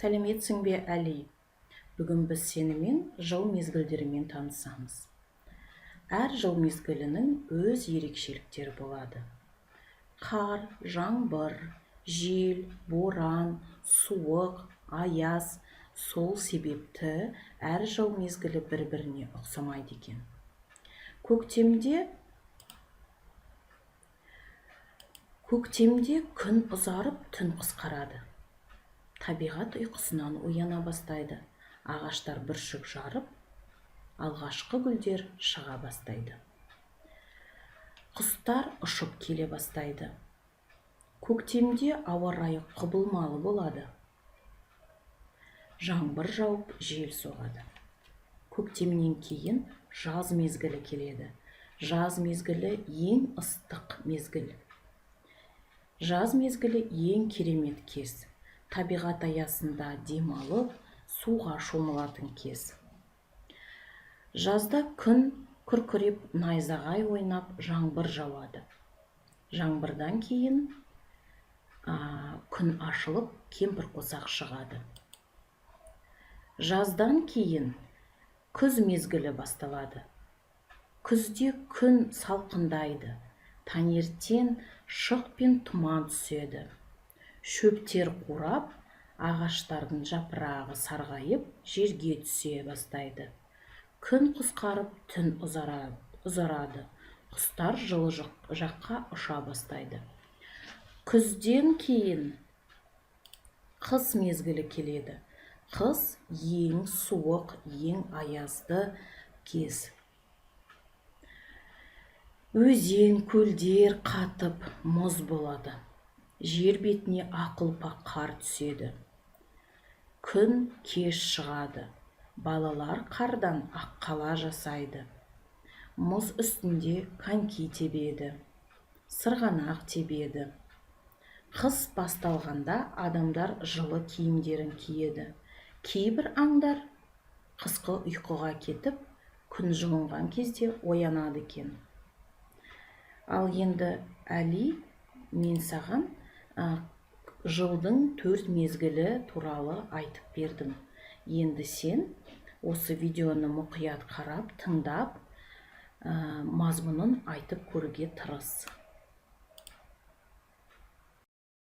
Сәлеметсің бе, Әли? Бүгін біз сенімен жыл мезгілдерімен танысамыз. Әр жыл мезгілінің өз ерекшеліктері болады. Қар, жаңбыр, жел, боран, суық, аяз, сол себепті әр жыл мезгілі бір-біріне ұқсамайды екен. Көктемде күн ұзарып, түн қысқарады. Табиғат ұйқысынан ояна бастайды. Ағаштар бүршік жарып, алғашқы гүлдер шыға бастайды. Құстар ұшып келе бастайды. Көктемде ауа райы құбылмалы болады. Жаңбыр жауып, жел соғады. Көктемнен кейін жаз мезгілі келеді. Жаз мезгілі ең ыстық мезгіл. Жаз мезгілі ең керемет кез. Табиғат аясында демалып, суға шомылатын кез. Жазда күн күркіреп, найзағай ойнап, жаңбыр жауады. Жаңбырдан кейін күн ашылып, кемпір қосақ шығады. Жаздан кейін күз мезгілі басталады. Күзде күн салқындайды. Таңертең шық пен тұман түседі. Шөптер қурап, ағаштардың жапырағы сарғайып, жерге түсе бастайды. Күн қысқарып, түн ұзарады. Құстар жылы жаққа ұша бастайды. Күзден кейін қыс мезгілі келеді. Қыс ең суық, ең аязды кез. Өзен, көлдер қатып, мұз болады. Жер бетіне ақұлпа қар түседі. Күн кеш шығады. Балалар қардан аққала жасайды. Мұз үстінде коньки тебеді. Сырғанақ тебеді. Қыс басталғанда адамдар жылы киімдерін киеді. Кейбір аңдар қысқы ұйқыға кетіп, күн жылынған кезде оянады екен. Ал енді Әли, мен саған жылдың 4 мезгілі туралы айтып бердім. Енді сен осы видеоны мұқият қарап, тыңдап, мазмұнын айтып көруге тырыс.